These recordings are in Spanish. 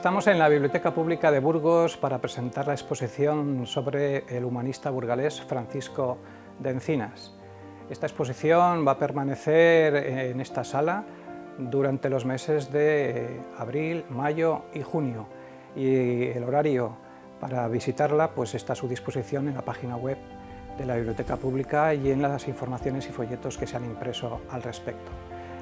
Estamos en la Biblioteca Pública de Burgos para presentar la exposición sobre el humanista burgalés Francisco de Encinas. Esta exposición va a permanecer en esta sala durante los meses de abril, mayo y junio, y el horario para visitarla pues está a su disposición en la página web de la Biblioteca Pública y en las informaciones y folletos que se han impreso al respecto.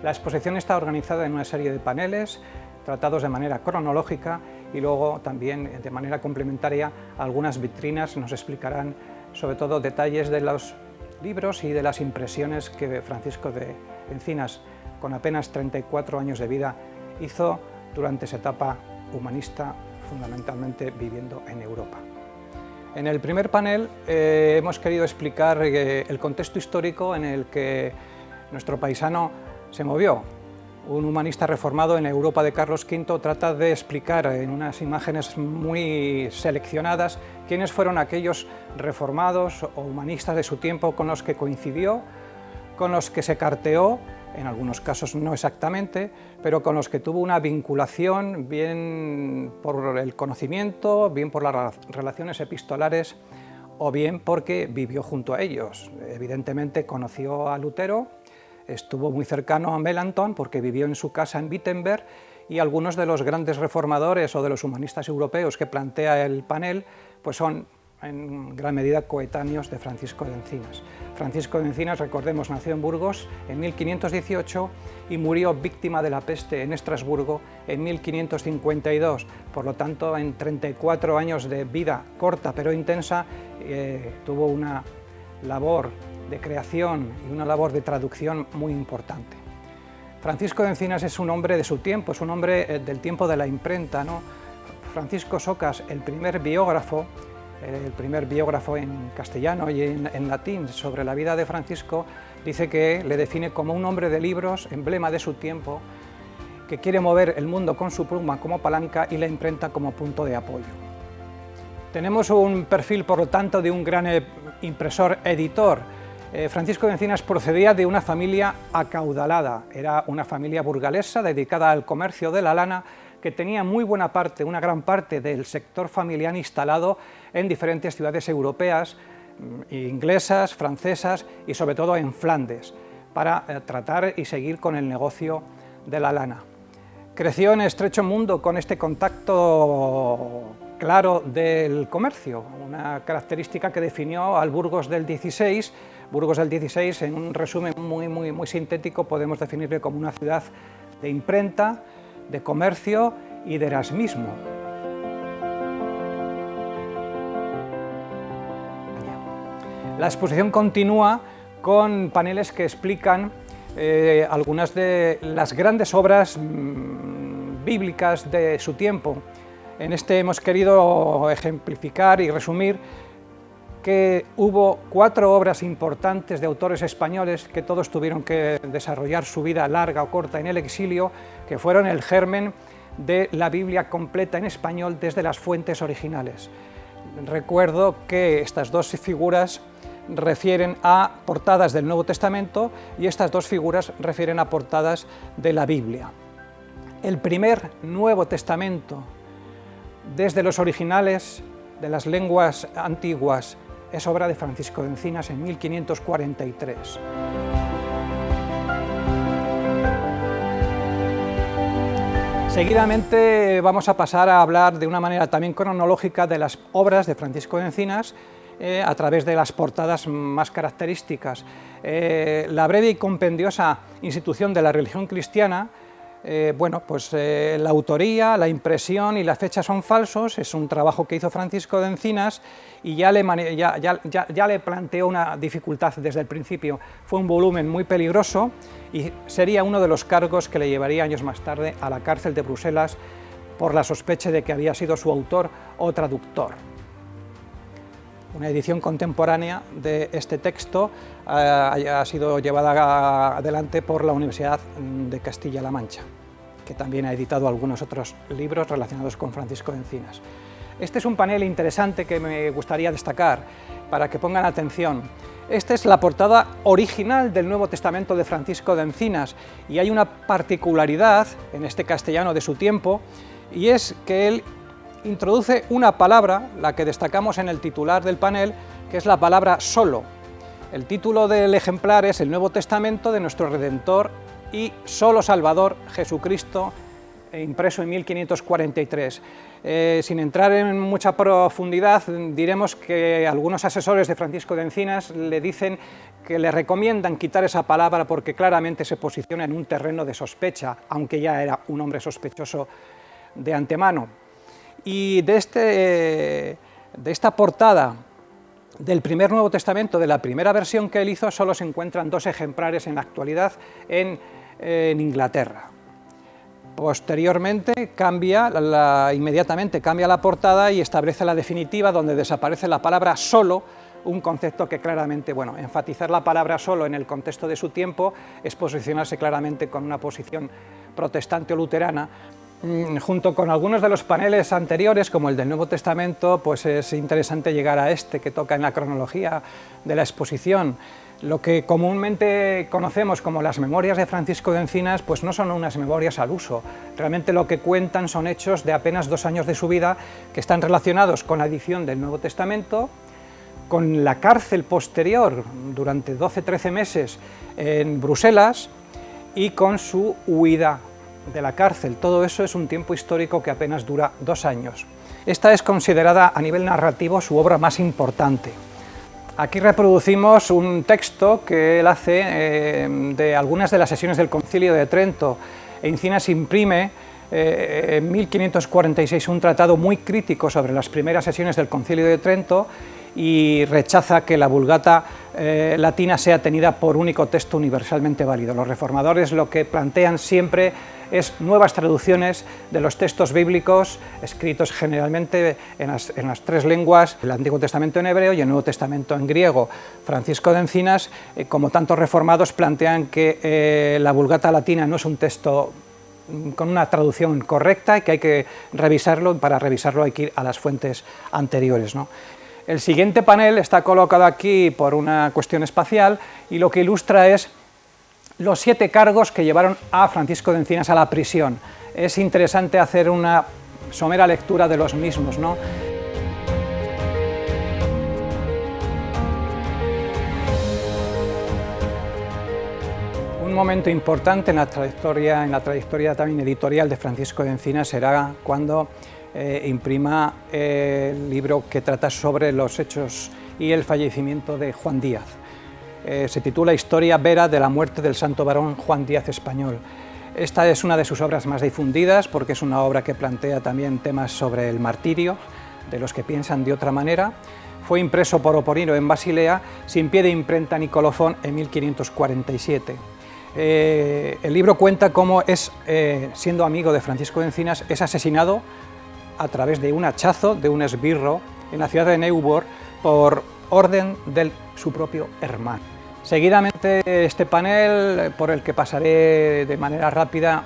La exposición está organizada en una serie de paneles tratados de manera cronológica y luego también de manera complementaria algunas vitrinas nos explicarán sobre todo detalles de los libros y de las impresiones que Francisco de Encinas, con apenas 34 años de vida, hizo durante esa etapa humanista, fundamentalmente viviendo en Europa. En el primer panel hemos querido explicar el contexto histórico en el que nuestro paisano se movió. Un humanista reformado en la Europa de Carlos V trata de explicar en unas imágenes muy seleccionadas quiénes fueron aquellos reformados o humanistas de su tiempo con los que coincidió, con los que se carteó, en algunos casos no exactamente, pero con los que tuvo una vinculación bien por el conocimiento, bien por las relaciones epistolares o bien porque vivió junto a ellos. Evidentemente conoció a Lutero, estuvo muy cercano a Melanchthon porque vivió en su casa en Wittenberg, y algunos de los grandes reformadores o de los humanistas europeos que plantea el panel pues son en gran medida coetáneos de Francisco de Encinas. Francisco de Encinas, recordemos, nació en Burgos en 1518 y murió víctima de la peste en Estrasburgo en 1552. Por lo tanto, en 34 años de vida corta pero intensa, tuvo una labor de creación y una labor de traducción muy importante. Francisco de Encinas es un hombre de su tiempo, es un hombre del tiempo de la imprenta, ¿no? Francisco Socas, el primer biógrafo en castellano y en latín sobre la vida de Francisco, dice que le define como un hombre de libros, emblema de su tiempo, que quiere mover el mundo con su pluma como palanca y la imprenta como punto de apoyo. Tenemos un perfil, por lo tanto, de un gran impresor editor. Francisco de Encinas procedía de una familia acaudalada, era una familia burgalesa dedicada al comercio de la lana, que tenía muy buena parte, una gran parte del sector familiar instalado en diferentes ciudades europeas, inglesas, francesas y sobre todo en Flandes, para tratar y seguir con el negocio de la lana. Creció en estrecho mundo con este contacto claro del comercio, una característica que definió al Burgos del XVI. Burgos del XVI, en un resumen muy sintético, podemos definirle como una ciudad de imprenta, de comercio y de erasmismo. La exposición continúa con paneles que explican algunas de las grandes obras bíblicas de su tiempo. En este hemos querido ejemplificar y resumir que hubo 4 obras importantes de autores españoles que todos tuvieron que desarrollar su vida larga o corta en el exilio, que fueron el germen de la Biblia completa en español desde las fuentes originales. Recuerdo que estas dos figuras refieren a portadas del Nuevo Testamento y estas dos figuras refieren a portadas de la Biblia. El primer Nuevo Testamento desde los originales de las lenguas antiguas es obra de Francisco de Encinas en 1543. Seguidamente vamos a pasar a hablar de una manera también cronológica de las obras de Francisco de Encinas a través de las portadas más características. La breve y compendiosa institución de la religión cristiana, la autoría, la impresión y la fecha son falsos, es un trabajo que hizo Francisco de Encinas y ya le planteó una dificultad desde el principio. Fue un volumen muy peligroso y sería uno de los cargos que le llevaría años más tarde a la cárcel de Bruselas por la sospecha de que había sido su autor o traductor. Una edición contemporánea de este texto ha sido llevada adelante por la Universidad de Castilla-La Mancha, que también ha editado algunos otros libros relacionados con Francisco de Encinas. Este es un panel interesante que me gustaría destacar para que pongan atención. Esta es la portada original del Nuevo Testamento de Francisco de Encinas y hay una particularidad en este castellano de su tiempo, y es que él introduce una palabra, la que destacamos en el titular del panel, que es la palabra solo. El título del ejemplar es El Nuevo Testamento de nuestro Redentor y solo Salvador, Jesucristo, impreso en 1543. Sin entrar en mucha profundidad, diremos que algunos asesores de Francisco de Encinas le dicen que le recomiendan quitar esa palabra porque claramente se posiciona en un terreno de sospecha, aunque ya era un hombre sospechoso de antemano. Y de esta portada del primer Nuevo Testamento, de la primera versión que él hizo, solo se encuentran 2 ejemplares en la actualidad en Inglaterra. Posteriormente inmediatamente cambia la portada y establece la definitiva, donde desaparece la palabra solo, un concepto que claramente, enfatizar la palabra solo en el contexto de su tiempo es posicionarse claramente con una posición protestante o luterana. Junto con algunos de los paneles anteriores, como el del Nuevo Testamento, pues es interesante llegar a este que toca en la cronología de la exposición. Lo que comúnmente conocemos como las memorias de Francisco de Encinas, pues no son unas memorias al uso. Realmente lo que cuentan son hechos de apenas 2 años de su vida que están relacionados con la edición del Nuevo Testamento, con la cárcel posterior durante 12-13 meses en Bruselas y con su huida de la cárcel. Todo eso es un tiempo histórico que apenas dura 2 años. Esta es considerada a nivel narrativo su obra más importante. Aquí reproducimos un texto que él hace de algunas de las sesiones del Concilio de Trento. Encinas imprime en 1546 un tratado muy crítico sobre las primeras sesiones del Concilio de Trento y rechaza que la Vulgata latina sea tenida por único texto universalmente válido. Los reformadores lo que plantean siempre es nuevas traducciones de los textos bíblicos escritos generalmente en las 3 lenguas, el Antiguo Testamento en hebreo y el Nuevo Testamento en griego. Francisco de Encinas, como tantos reformados, plantean que la Vulgata latina no es un texto con una traducción correcta y que hay que revisarlo, y para revisarlo hay que ir a las fuentes anteriores, ¿no? El siguiente panel está colocado aquí por una cuestión espacial y lo que ilustra es los 7 cargos que llevaron a Francisco de Encinas a la prisión. Es interesante hacer una somera lectura de los mismos, ¿no? Un momento importante en la trayectoria también editorial de Francisco de Encinas será cuando imprima el libro que trata sobre los hechos y el fallecimiento de Juan Díaz. Se titula Historia vera de la muerte del santo varón Juan Díaz Español. Esta es una de sus obras más difundidas porque es una obra que plantea también temas sobre el martirio, de los que piensan de otra manera. Fue impreso por Oporino en Basilea, sin pie de imprenta ni colofón, en 1547. El libro cuenta cómo siendo amigo de Francisco de Encinas, es asesinado a través de un hachazo de un esbirro en la ciudad de Neuburg por orden de su propio hermano. Seguidamente este panel, por el que pasaré de manera rápida,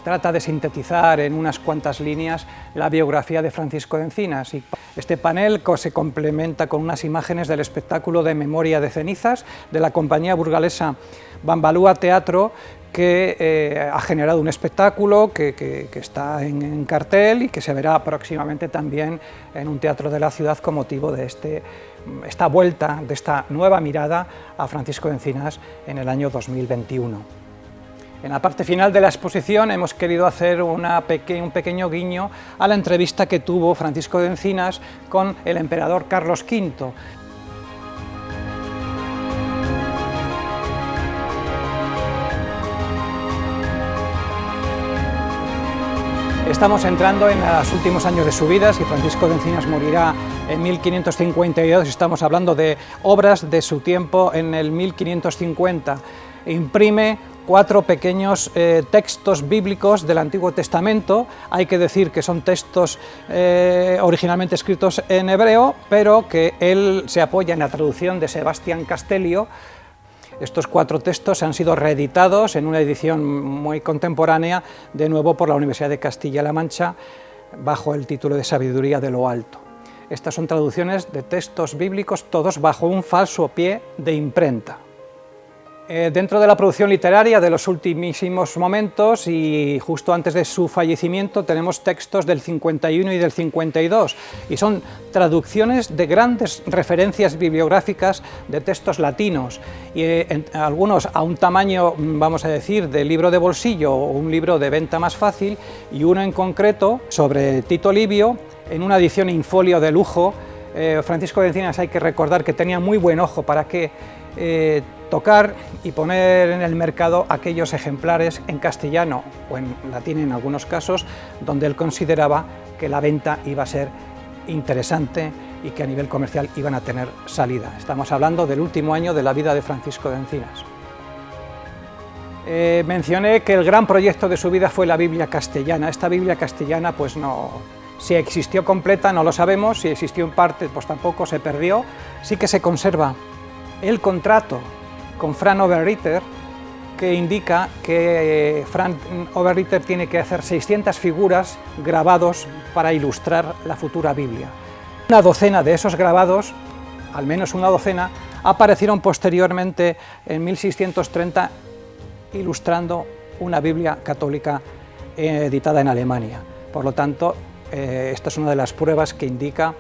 trata de sintetizar en unas cuantas líneas la biografía de Francisco de Encinas. Y este panel se complementa con unas imágenes del espectáculo de Memoria de cenizas de la compañía burgalesa Bambalúa Teatro, que ha generado un espectáculo que está en cartel y que se verá próximamente también en un teatro de la ciudad con motivo de esta vuelta, de esta nueva mirada a Francisco de Encinas en el año 2021. En la parte final de la exposición hemos querido hacer un pequeño guiño a la entrevista que tuvo Francisco de Encinas con el emperador Carlos V. Estamos entrando en los últimos años de su vida. Si Francisco de Encinas morirá en 1552, estamos hablando de obras de su tiempo en el 1550. Imprime 4 pequeños textos bíblicos del Antiguo Testamento. Hay que decir que son textos originalmente escritos en hebreo, pero que él se apoya en la traducción de Sebastián Castellio. Estos 4 textos han sido reeditados en una edición muy contemporánea, de nuevo por la Universidad de Castilla-La Mancha, bajo el título de Sabiduría de lo Alto. Estas son traducciones de textos bíblicos, todos bajo un falso pie de imprenta. Dentro de la producción literaria de los ultimísimos momentos y justo antes de su fallecimiento tenemos textos del 51 y del 52 y son traducciones de grandes referencias bibliográficas de textos latinos y algunos a un tamaño, vamos a decir, de libro de bolsillo o un libro de venta más fácil, y uno en concreto sobre Tito Livio en una edición in folio de lujo. Francisco de Encinas, hay que recordar que tenía muy buen ojo para que tocar y poner en el mercado aquellos ejemplares en castellano o en latín en algunos casos, donde él consideraba que la venta iba a ser interesante y que a nivel comercial iban a tener salida. Estamos hablando del último año de la vida de Francisco de Encinas. Mencioné que el gran proyecto de su vida fue la Biblia castellana. Esta Biblia castellana, pues no, si existió completa no lo sabemos, si existió en parte pues tampoco, se perdió. Sí que se conserva el contrato con Frank Oberritter, que indica que Frank Oberritter tiene que hacer 600 figuras grabados para ilustrar la futura Biblia. Una docena de esos grabados, al menos una docena, aparecieron posteriormente en 1630 ilustrando una Biblia católica editada en Alemania. Por lo tanto, esta es una de las pruebas que indica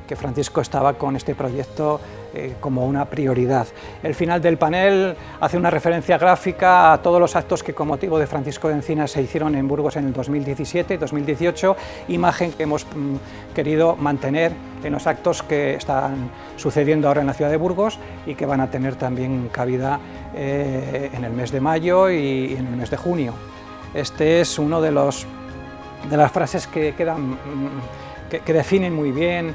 que Francisco estaba con este proyecto como una prioridad. El final del panel hace una referencia gráfica a todos los actos que con motivo de Francisco de Encinas se hicieron en Burgos en el 2017 y 2018, imagen que hemos querido mantener en los actos que están sucediendo ahora en la ciudad de Burgos y que van a tener también cabida en el mes de mayo y en el mes de junio. Este es uno de las frases que definen muy bien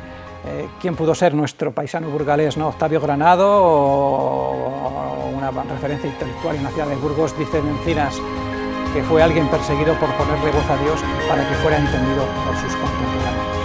quién pudo ser nuestro paisano burgalés, ¿no? Octavio Granado, o una referencia intelectual en la ciudad de Burgos, dice de Encinas que fue alguien perseguido por ponerle voz a Dios para que fuera entendido por sus contemporáneos.